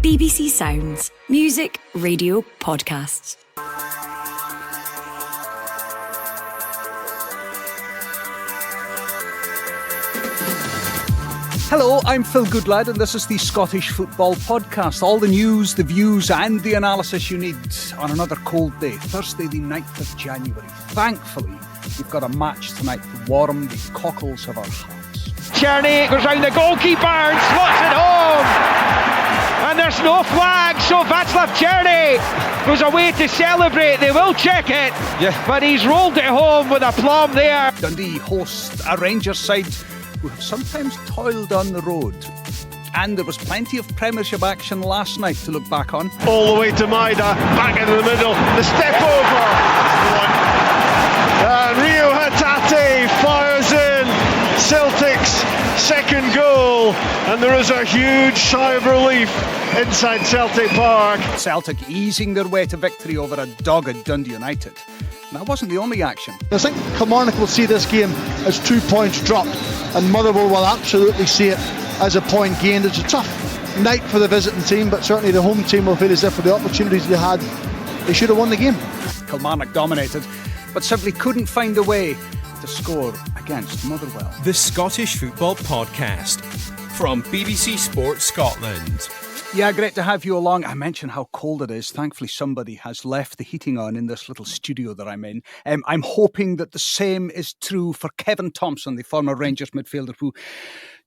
BBC Sounds. Music, radio, podcasts. Hello, I'm Phil Goodlad and this is the Scottish Football Podcast. All the news, the views and the analysis you need on another cold day, Thursday the 9th of January. Thankfully, we've got a match tonight to warm the cockles of our hearts. Tierney goes round the goalkeeper and slots it home. And there's no flag, so Václav Tierney goes away to celebrate. They will check it, but he's rolled it home with aplomb there. Dundee host a Rangers side who have sometimes toiled on the road. And there was plenty of Premiership action last night to look back on. All the way to Maida, back into the middle, the step over. And Rio Hatate fires in Celtic's second goal. And there is a huge sigh of relief inside Celtic Park. Celtic easing their way to victory over a dogged Dundee United. That wasn't the only action. I think Kilmarnock will see this game as 2 points dropped, and Motherwell will absolutely see it as a point gained. It's a tough night for the visiting team, but certainly the home team will feel as if for the opportunities they had, they should have won the game. Kilmarnock dominated, but simply couldn't find a way to score against Motherwell. The Scottish Football Podcast from BBC Sports Scotland. Yeah, great to have you along. I mentioned how cold it is. Thankfully, somebody has left the heating on in this little studio that I'm in. I'm hoping that the same is true for Kevin Thomson, the former Rangers midfielder, who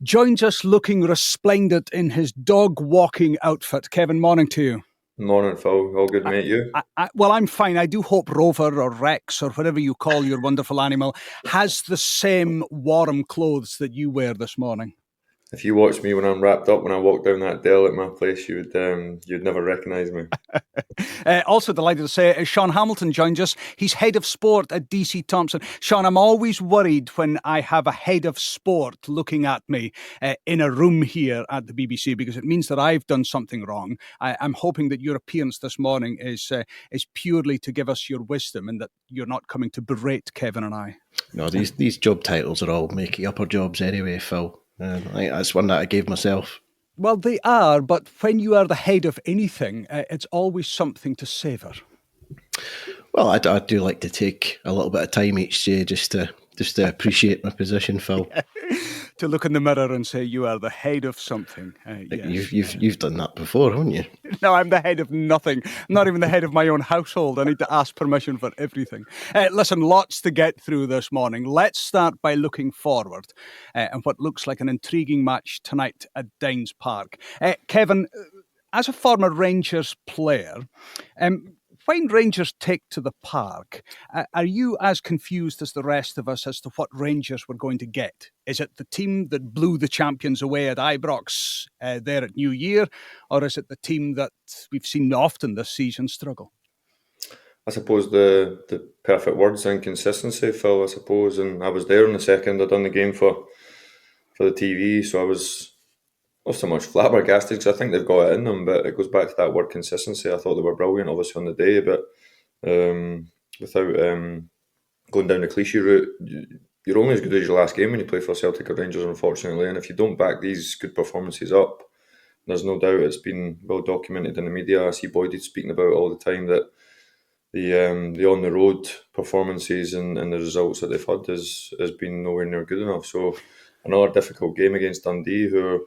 joins us looking resplendent in his dog-walking outfit. Kevin, morning to you. Morning, Phil. All good, mate. You? Well, I'm fine. I do hope Rover or Rex or whatever you call your wonderful animal has the same warm clothes that you wear this morning. If you watch me when I'm wrapped up, when I walk down that dell at my place, you'd never recognise me. Also delighted to say Sean Hamilton joins us. He's head of sport at DC Thomson. Sean, I'm always worried when I have a head of sport looking at me in a room here at the BBC because it means that I've done something wrong. I'm hoping that your appearance this morning is purely to give us your wisdom and that you're not coming to berate Kevin and I. No, these job titles are all making upper jobs anyway, Phil. I think that's one that I gave myself. Well, they are, but when you are the head of anything, it's always something to savour. Well, I do like to take a little bit of time each day just to appreciate my position, Phil. To look in the mirror and say you are the head of something. Yes. You've done that before, haven't you? No, I'm the head of nothing. I'm not even the head of my own household. I need to ask permission for everything. Listen, lots to get through this morning. Let's start by looking forward and what looks like an intriguing match tonight at Dines Park. Kevin, as a former Rangers player, when Rangers take to the park, are you as confused as the rest of us as to what Rangers were going to get? Is it the team that blew the champions away at Ibrox there at New Year, or is it the team that we've seen often this season struggle? I suppose the perfect word's inconsistency, Phil, I suppose. And I was there in the second. I'd done the game for the TV, so I was not so much flabbergasted because I think they've got it in them, but it goes back to that word consistency. I thought they were brilliant, obviously, on the day, but without going down the cliche route, you're only as good as your last game when you play for Celtic or Rangers, unfortunately, and if you don't back these good performances up, there's no doubt it's been well documented in the media. I see Boydie speaking about it all the time that the on-the-road performances and the results that they've had has been nowhere near good enough. So another difficult game against Dundee, who,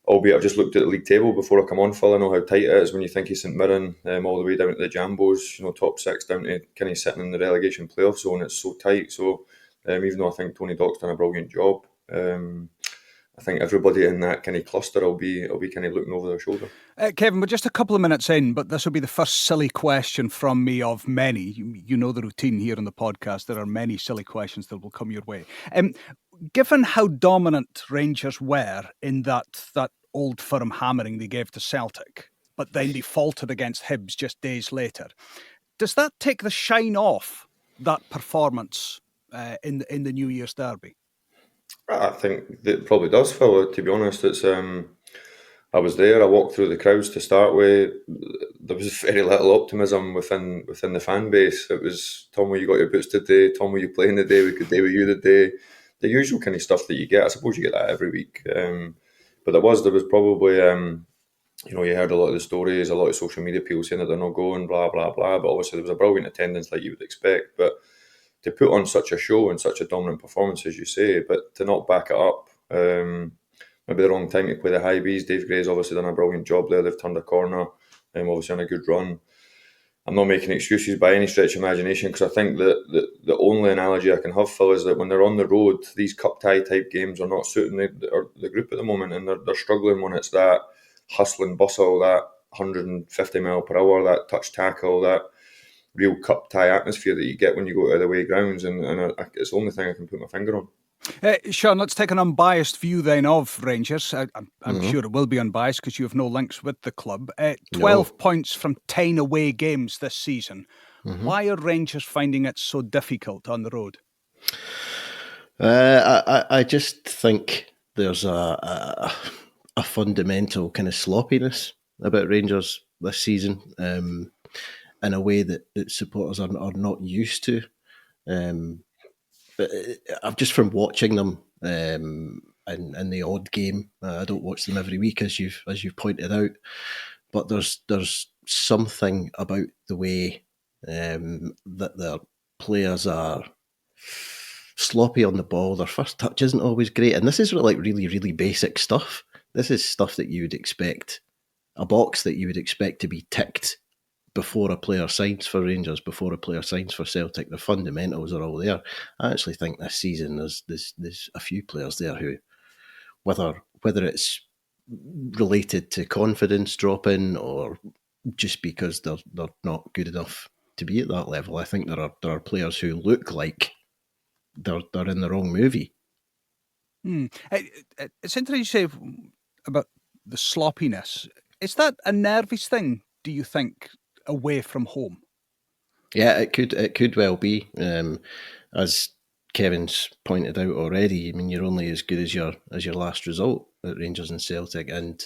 albeit I've just looked at the league table before I come on, Phil, I know how tight it is when you think of St Mirren all the way down to the Jambos, top six down to kind of sitting in the relegation playoff zone. It's so tight. So even though I think Tony Dock's done a brilliant job, I think everybody in that kind of cluster will be kind of looking over their shoulder. Kevin, we're just a couple of minutes in, but this will be the first silly question from me of many. You know the routine here on the podcast. There are many silly questions that will come your way. Given how dominant Rangers were in that old firm hammering they gave to Celtic, but then they faltered against Hibs just days later, does that take the shine off that performance in the New Year's derby? I think it probably does, Phil. To be honest, it's I was there. I walked through the crowds to start with. There was very little optimism within the fan base. It was, Tom, where you got your boots today? Tom, were you playing today? We could day with you today. The usual kind of stuff that you get. I suppose you get that every week. But there was probably you heard a lot of the stories, a lot of social media people saying that they're not going, blah, blah, blah. But obviously there was a brilliant attendance like you would expect. But to put on such a show and such a dominant performance, as you say, but to not back it up, maybe the wrong time to play the high Bs. Dave Gray's obviously done a brilliant job there. They've turned a corner, obviously on a good run. I'm not making excuses by any stretch of imagination, because I think that the only analogy I can have, Phil, is that when they're on the road, these cup tie type games are not suiting the group at the moment, and they're struggling when it's that hustle and bustle, that 150 mile per hour, that touch tackle, that real cup tie atmosphere that you get when you go to the away grounds, and it's the only thing I can put my finger on. Sean, let's take an unbiased view then of Rangers. I'm sure it will be unbiased because you have no links with the club. 12 points from 10 away games this season. Why are Rangers finding it so difficult on the road? I just think there's a fundamental kind of sloppiness about Rangers this season, in a way that supporters are not used to. But I've just from watching them in the odd game, I don't watch them every week, as you've pointed out, but there's something about the way that their players are sloppy on the ball. Their first touch isn't always great, and this is like really, really basic stuff. This is stuff that you would expect, a box that you would expect to be ticked before a player signs for Rangers, before a player signs for Celtic. The fundamentals are all there. I actually think this season there's a few players there who, whether it's related to confidence dropping or just because they're not good enough to be at that level, I think there are players who look like they're in the wrong movie. It's interesting you say about the sloppiness. Is that a nervous thing, do you think, away from home? Yeah, it could well be. As Kevin's pointed out already, I mean, you're only as good as your last result at Rangers and Celtic, and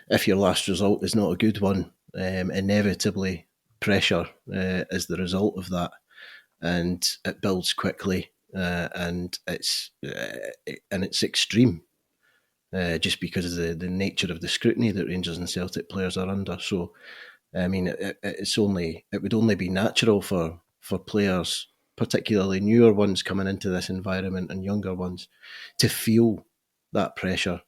if your last result is not a good one, inevitably pressure is the result of that, and it builds quickly, and it's extreme. Just because of the nature of the scrutiny that Rangers and Celtic players are under. So, I mean, it would only be natural for players, particularly newer ones coming into this environment and younger ones, to feel that pressure.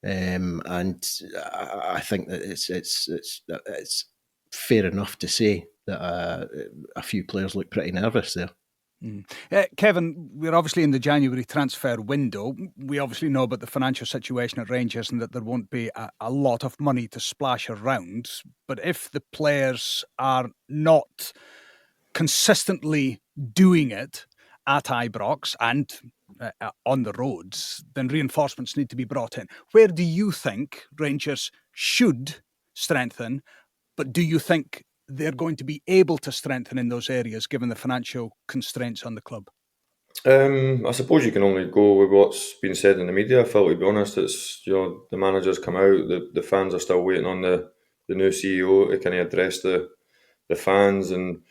And I think that it's fair enough to say that a few players look pretty nervous there. Kevin, we're obviously in the January transfer window. We obviously know about the financial situation at Rangers and that there won't be a lot of money to splash around. But if the players are not consistently doing it at Ibrox and on the roads, then reinforcements need to be brought in. Where do you think Rangers should strengthen, but do you think they're going to be able to strengthen in those areas given the financial constraints on the club? I suppose you can only go with what's been said in the media, Phil, to be honest. It's, the managers come out, the fans are still waiting on the new CEO to kind of address the fans, and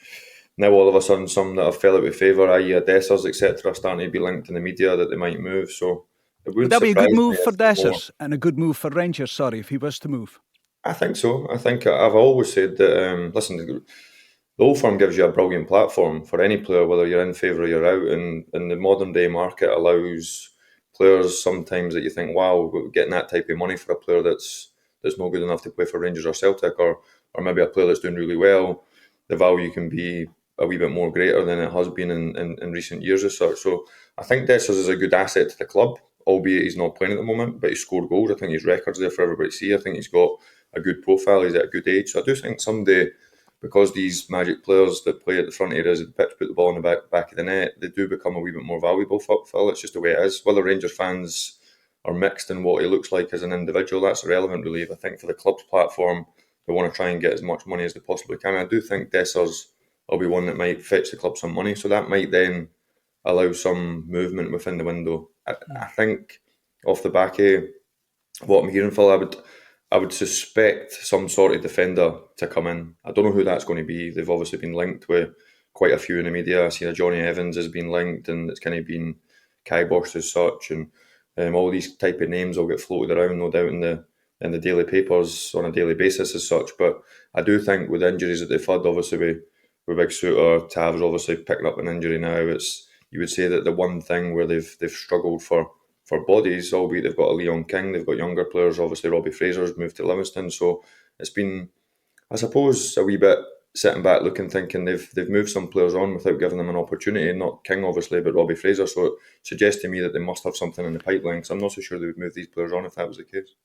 now all of a sudden some that have fell out of favour, i.e. Dessers, etc., are starting to be linked in the media that they might move. So would that be a good move for Dessers and a good move for Rangers, if he was to move? I think so. I think I've always said that, listen, the Old Firm gives you a brilliant platform for any player, whether you're in favour or you're out, and the modern day market allows players sometimes that you think, wow, getting that type of money for a player that's not good enough to play for Rangers or Celtic, or maybe a player that's doing really well, the value can be a wee bit more greater than it has been in recent years as such. So I think Dessers is a good asset to the club, albeit he's not playing at the moment, but he scored goals. I think his record's there for everybody to see. I think he's got a good profile, he's at a good age. So I do think someday, because these magic players that play at the front areas of the pitch, put the ball in the back of the net, they do become a wee bit more valuable, Phil. It's just the way it is. Whether Rangers fans are mixed in what he looks like as an individual, that's irrelevant, really. I think for the club's platform, they want to try and get as much money as they possibly can. I do think Dessers will be one that might fetch the club some money, so that might then allow some movement within the window. I think off the back of what I'm hearing, Phil, I would suspect some sort of defender to come in. I don't know who that's going to be. They've obviously been linked with quite a few in the media. I see a Johnny Evans has been linked, and it's kind of been kiboshed as such. And all these type of names will get floated around, no doubt, in the in the daily papers on a daily basis as such. But I do think with the injuries that they've had, obviously with Big Suter, Tav's obviously picking up an injury now. You would say that the one thing where they've struggled for bodies, albeit they've got a Leon King, they've got younger players. Obviously Robbie Fraser's moved to Livingston, so it's been, I suppose, a wee bit sitting back looking, thinking they've moved some players on without giving them an opportunity. Not King obviously, but Robbie Fraser. So it suggests to me that they must have something in the pipeline, because I'm not so sure they would move these players on if that was the case.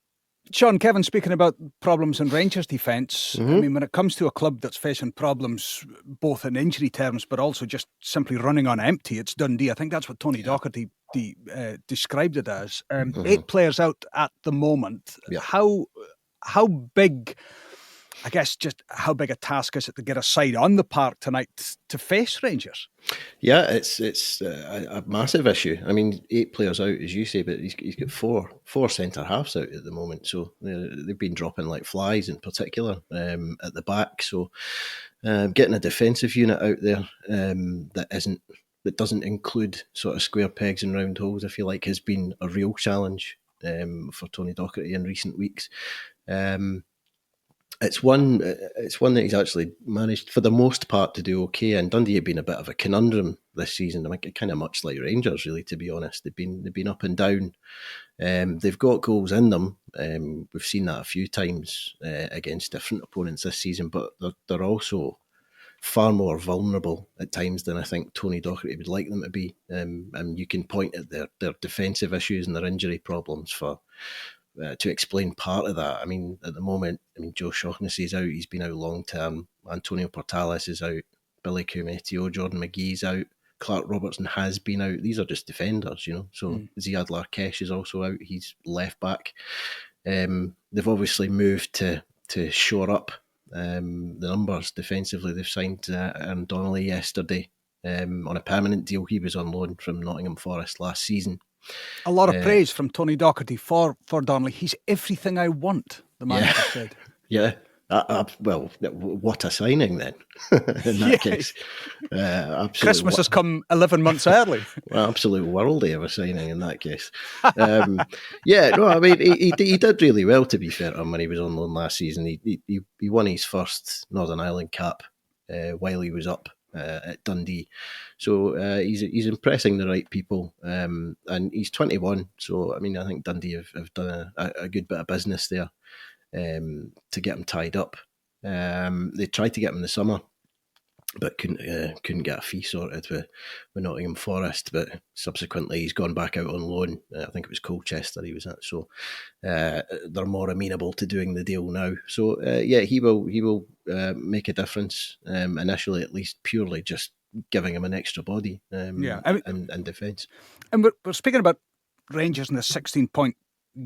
Sean, Kevin, speaking about problems in Rangers' defence, I mean, when it comes to a club that's facing problems both in injury terms but also just simply running on empty, it's Dundee. I think that's what Tony Docherty described it as. 8 players out at the moment. Yeah. How big, I guess, just how big a task is it to get a side on the park tonight to face Rangers? Yeah, it's a massive issue. I mean, 8 players out, as you say, but he's got four centre halves out at the moment. So they've been dropping like flies, in particular at the back. So getting a defensive unit out there that doesn't include sort of square pegs and round holes, I feel like, has been a real challenge for Tony Docherty in recent weeks. It's one that he's actually managed for the most part to do okay. And Dundee have been a bit of a conundrum this season. I mean, kind of much like Rangers, really, to be honest. They've been up and down. They've got goals in them. We've seen that a few times against different opponents this season, but they're also far more vulnerable at times than I think Tony Docherty would like them to be. And you can point at their defensive issues and their injury problems to explain part of that. I mean, at the moment, Joe Shaughnessy's out. He's been out long term. Antonio Portales is out. Billy Koumetio, Jordan McGee's out. Clark Robertson has been out. These are just defenders, you know. So Ziad Larkesh is also out. He's left back. They've obviously moved to shore up the numbers defensively. They've signed Aaron Donnelly yesterday on a permanent deal. He was on loan from Nottingham Forest last season. A lot of praise from Tony Docherty for Donnelly. He's everything I want, the manager said. Yeah. Well, what a signing then, in that case. Christmas has come 11 months early. Well, absolute worldie of a signing in that case. He did really well, to be fair to him, when he was on loan last season. He won his first Northern Ireland cap while he was up at Dundee. So he's impressing the right people, and he's 21. So, I mean, I think Dundee have done a good bit of business there to get him tied up. They tried to get him in the summer, but couldn't get a fee sorted with Nottingham Forest. But subsequently, he's gone back out on loan. I think it was Colchester he was at. So they're more amenable to doing the deal now. So he will make a difference initially, at least, purely just giving him an extra body in defence. And we're speaking about Rangers and the 16-point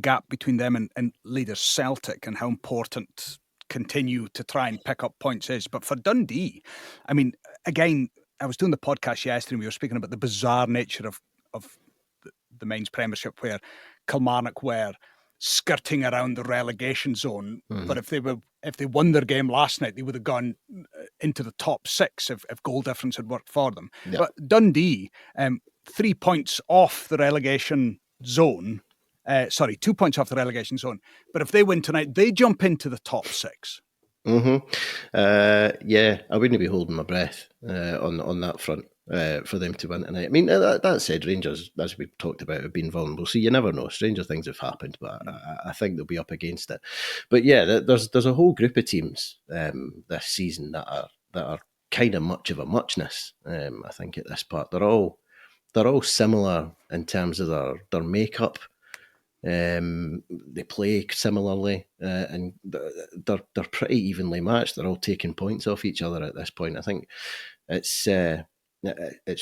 gap between them and leaders Celtic, and how important continue to try and pick up points is. But for Dundee, I mean, again, I was doing the podcast yesterday and we were speaking about the bizarre nature of the men's Premiership, where Kilmarnock were skirting around the relegation zone. But if they won their game last night, they would have gone into the top 6 if goal difference had worked for them. Yeah. But Dundee, 3 points off the relegation zone. 2 points off the relegation zone. But if they win tonight, they jump into the top 6. I wouldn't be holding my breath on that front for them to win tonight. I mean, that said, Rangers, as we've talked about, have been vulnerable. So you never know. Stranger things have happened, but I think they'll be up against it. But yeah, there's a whole group of teams this season that are kind of much of a muchness. I think at this part, they're all similar in terms of their makeup. They play similarly, and they're pretty evenly matched. They're all taking points off each other at this point. I think it's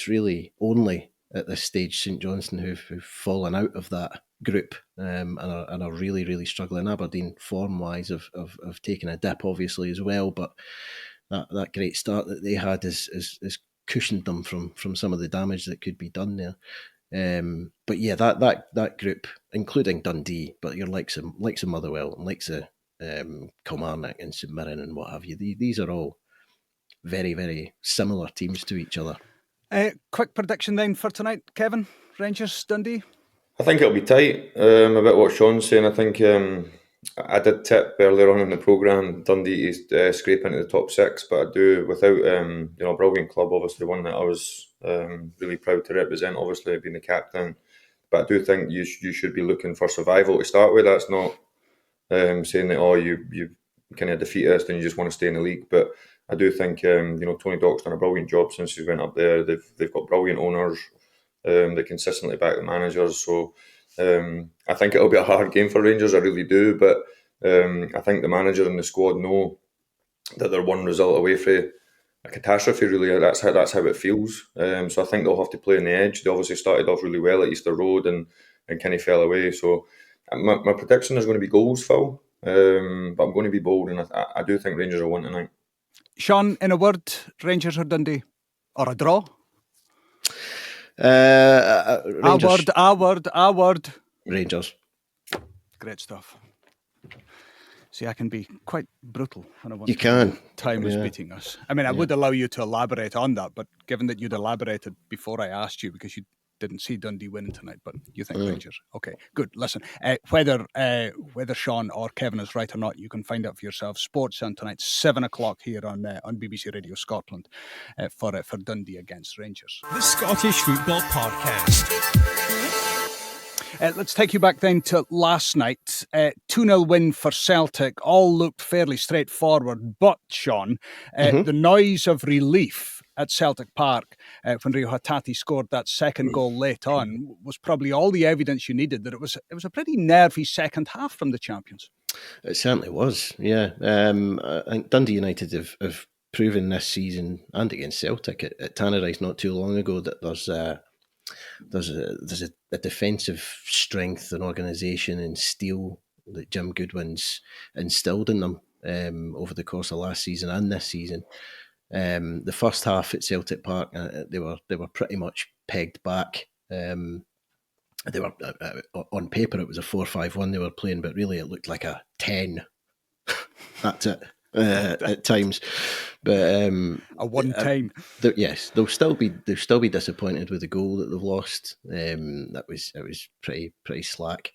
really only at this stage St Johnstone who've fallen out of that group and are really, really struggling. Aberdeen, form-wise, have taken a dip, obviously, as well, but that great start that they had has cushioned them from some of the damage that could be done there. But yeah, that group, including Dundee, but your likes of Motherwell and likes of Kilmarnock and St Mirren and what have you, these are all very, very similar teams to each other. Quick prediction then for tonight, Kevin. Rangers, Dundee? I think it'll be tight. A bit what Sean's saying. I think I did tip earlier on in the programme Dundee to scrape into the top 6, but I do, without a brilliant club, obviously one that I was really proud to represent, obviously being the captain. But I do think you should be looking for survival to start with. That's not saying that you kind of defeat us and you just want to stay in the league. But I do think Tony Dock's done a brilliant job since he went up there. They've got brilliant owners. They consistently back the managers. So I think it'll be a hard game for Rangers. I really do. But I think the manager and the squad know that they're one result away from a catastrophe. Really, that's how it feels. So I think they'll have to play on the edge. They obviously started off really well at Easter Road and kind of fell away. So my prediction is going to be goals, Phil. But I'm going to be bold, and I do think Rangers will win tonight. Sean, in a word, Rangers or Dundee? Or a draw? Rangers. A word. Rangers. Great stuff. See, I can be quite brutal when I want You can. Time is beating us. I mean, I would allow you to elaborate on that, but given that you'd elaborated before I asked you because you didn't see Dundee winning tonight, but you think Rangers. Okay, good. Listen, whether Sean or Kevin is right or not, you can find out for yourself. Sports on tonight, 7:00 here on BBC Radio Scotland for Dundee against Rangers. The Scottish Football Podcast. Let's take you back then to last night. 2-0 win for Celtic. All looked fairly straightforward, but Sean, the noise of relief at Celtic Park when Rio Hatate scored that second goal late on was probably all the evidence you needed that it was a pretty nervy second half from the champions. It certainly was, yeah. I think Dundee United have proven this season and against Celtic at Tannadice not too long ago that there's a defensive strength and organisation and steel that Jim Goodwin's instilled in them over the course of last season and this season. The first half at Celtic Park, they were pretty much pegged back. They were on paper it was a 4-5-1 they were playing, but really it looked like a 10. That's it. At times, but a 1-10. Yes, they'll still be disappointed with the goal that they've lost. It was pretty slack.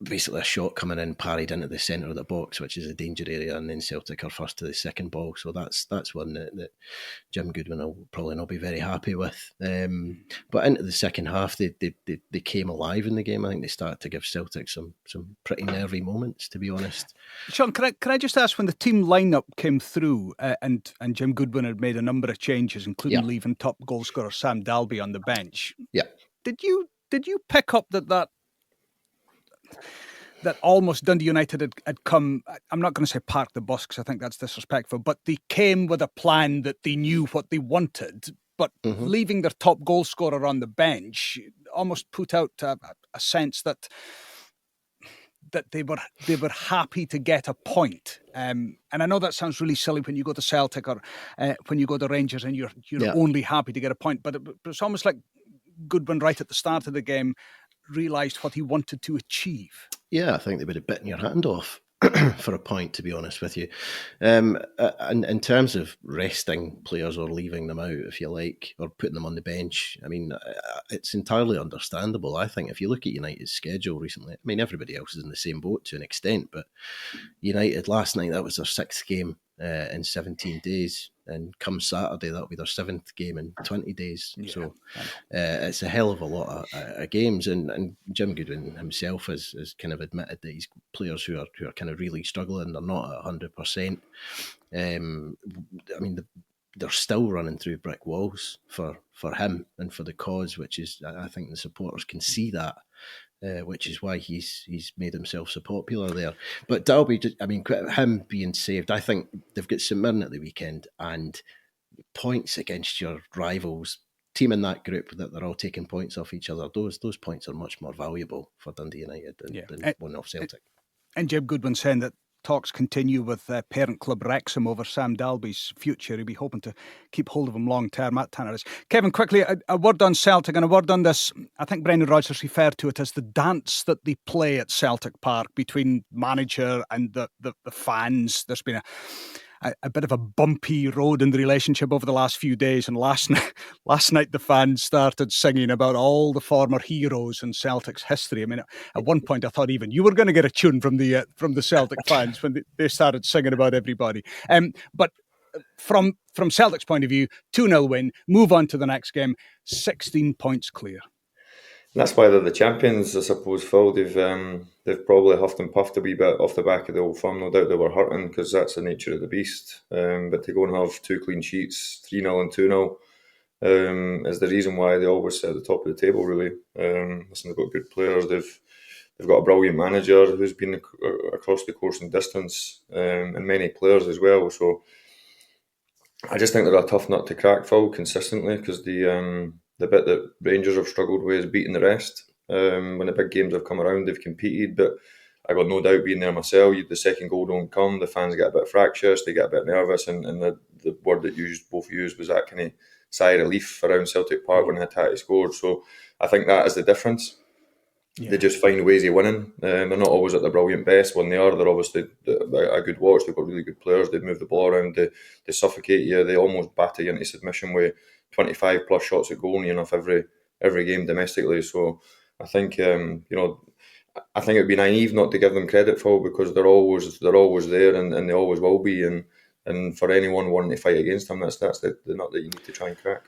Basically a shot coming in, parried into the centre of the box, which is a danger area, and then Celtic are first to the second ball. So that's one that Jim Goodwin will probably not be very happy with. But into the second half, they came alive in the game. I think they started to give Celtic some pretty nervy moments, to be honest. Sean, can I just ask, when the team lineup came through and Jim Goodwin had made a number of changes, including leaving top goal scorer Sam Dalby on the bench. Yeah. Did you pick up that almost Dundee United had come, I'm not going to say park the bus because I think that's disrespectful, but they came with a plan that they knew what they wanted, but leaving their top goal scorer on the bench almost put out a sense that they were happy to get a point. And I know that sounds really silly when you go to Celtic or when you go to Rangers and you're only happy to get a point, but it's almost like Goodwin right at the start of the game realised what he wanted to achieve. Yeah, I think they would have bitten your hand off for a point, to be honest with you. And in terms of resting players or leaving them out, if you like, or putting them on the bench, I mean, it's entirely understandable. I think if you look at United's schedule recently, I mean, everybody else is in the same boat to an extent, but United last night, that was their 6th game in 17 days. And come Saturday, that'll be their 7th game in 20 days. Yeah, so it's a hell of a lot of games. And Jim Goodwin himself has kind of admitted that he's players who are kind of really struggling. They're not at 100%. I mean, they're still running through brick walls for him and for the cause, which is, I think the supporters can see that. Which is why he's made himself so popular there. But Dalby, I mean, him being saved, I think they've got St Mirren at the weekend, and points against your rivals, team in that group that they're all taking points off each other, those points are much more valuable for Dundee United than one off Celtic. And Jim Goodwin saying that talks continue with parent club Wrexham over Sam Dalby's future. He'll be hoping to keep hold of him long term at Tannadice. Kevin, quickly, a word on Celtic and a word on this. I think Brendan Rodgers referred to it as the dance that they play at Celtic Park between manager and the fans. There's been a bit of a bumpy road in the relationship over the last few days. And last night the fans started singing about all the former heroes in Celtic's history. I mean, at one point I thought even you were going to get a tune from the Celtic fans when they started singing about everybody. But from Celtic's point of view, 2-0 win, move on to the next game, 16 points clear. That's why they're the champions, I suppose, Phil. They've probably huffed and puffed a wee bit off the back of the Old Firm. No doubt they were hurting because that's the nature of the beast. But to go and have 2 clean sheets, 3-0 and 2-0, is the reason why they always sit at the top of the table, really. Listen, they've got good players. They've got a brilliant manager who's been across the course and distance, and many players as well. So I just think they're a tough nut to crack, Phil, consistently, because the bit that Rangers have struggled with is beating the rest. When the big games have come around, they've competed, but I got no doubt being there myself, the second goal don't come, the fans get a bit fractious, they get a bit nervous, and the word that both used was that kind of sigh of relief around Celtic Park when Hatate scored. So I think that is the difference. Yeah. They just find ways of winning. They're not always at their brilliant best. When they are, they're obviously a good watch. They've got really good players. They move the ball around. They suffocate you. They almost batter you into submission with 25 plus shots at goal near enough every game domestically. So I think I think it'd be naive not to give them credit, Phil, because they're always there and they always will be. And for anyone wanting to fight against them, that's the nut that you need to try and crack.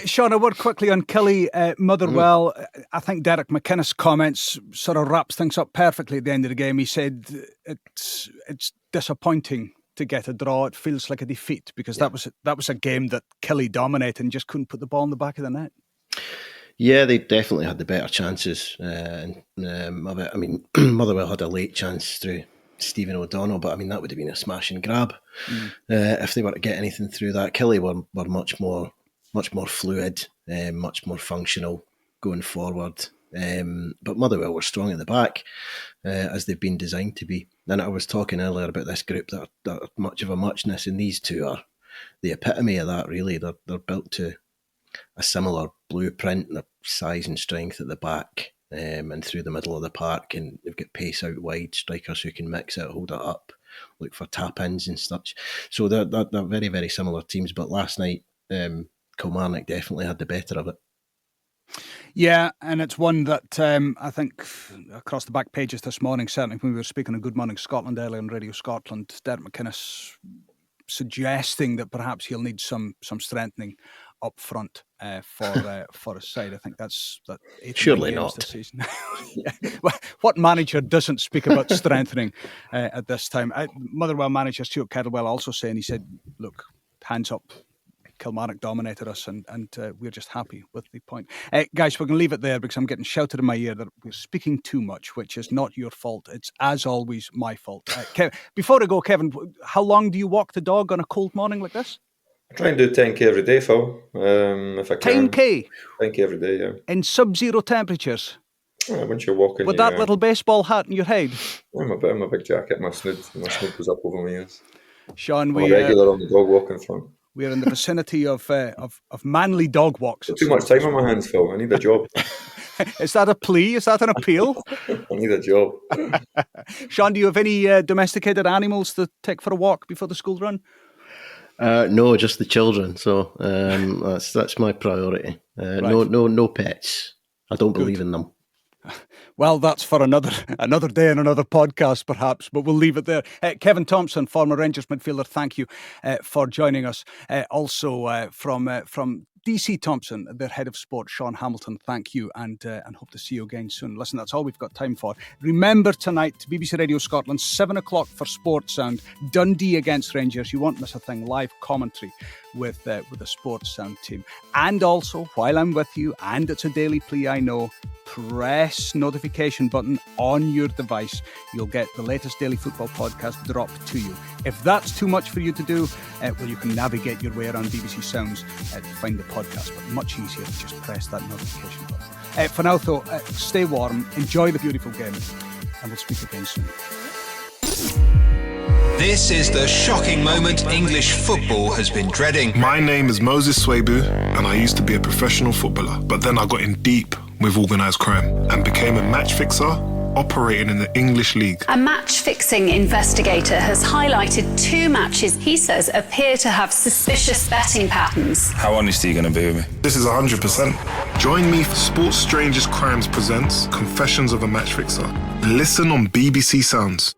Sean, a word quickly on Killie, Motherwell. I think Derek McInnes' comments sort of wraps things up perfectly at the end of the game. He said it's disappointing to get a draw. It feels like a defeat because that was a game that Killie dominated and just couldn't put the ball in the back of the net. Yeah, they definitely had the better chances. I mean, Motherwell had a late chance through Stephen O'Donnell, but I mean that would have been a smash and grab if they were to get anything through that. Killie were much more fluid, much more functional going forward. But Motherwell were strong at the back, as they've been designed to be. And I was talking earlier about this group that are much of a muchness, and these two are the epitome of that, really. They're built to a similar blueprint, their size and strength at the back and through the middle of the park, and they've got pace out wide, strikers who can mix it, hold it up, look for tap-ins and such. So they're very, very similar teams, but last night Kilmarnock definitely had the better of it. Yeah, and it's one that I think across the back pages this morning, certainly when we were speaking of Good Morning Scotland earlier on Radio Scotland, Derek McInnes suggesting that perhaps he'll need some strengthening up front for his side. I think that's that. Surely not. This season. Yeah. Well, what manager doesn't speak about strengthening at this time? Motherwell manager Stuart Kettlewell also saying, he said, look, hands up, Kilmarnock dominated us and we're just happy with the point. Guys, we're going to leave it there because I'm getting shouted in my ear that we're speaking too much, which is not your fault. It's, as always, my fault. Before I go, Kevin, how long do you walk the dog on a cold morning like this? I try and do 10k every day, Phil, if I can. 10k? 10k every day, yeah. In sub-zero temperatures? Once you're walking... With that little baseball hat in your head? I'm a big jacket. My snood was up over my ears. Sean, I'm regular on the dog walking front. We're in the vicinity of manly dog walks. Too much time on my hands, Phil. I need a job. Is that a plea? Is that an appeal? I need a job. Sean, do you have any domesticated animals to take for a walk before the school run? No, just the children. So that's my priority. Right. No pets. I don't believe in them. Well, that's for another day and another podcast, perhaps, but we'll leave it there. Kevin Thomson, former Rangers midfielder, thank you for joining us. Also from DC Thomson, their head of sport, Sean Hamilton, thank you, and hope to see you again soon. Listen, that's all we've got time for. Remember tonight, BBC Radio Scotland, 7 o'clock for Sports Sound, Dundee against Rangers. You won't miss a thing. Live commentary with the Sports Sound team. And also, while I'm with you, and it's a daily plea, I know, press notification button on your device. You'll get the latest daily football podcast dropped to you. If that's too much for you to do, well, you can navigate your way around BBC Sounds to find the podcast, but much easier to just press that notification button. For now, though, stay warm, enjoy the beautiful game, and we'll speak again soon. This is the shocking moment English football has been dreading. My name is Moses Swabu, and I used to be a professional footballer, but then I got in deep with organised crime and became a match fixer operating in the English League. A match-fixing investigator has highlighted 2 matches he says appear to have suspicious betting patterns. How honest are you going to be with me? This is 100%. Join me for Sports Strangers Crimes presents Confessions of a Match Fixer. Listen on BBC Sounds.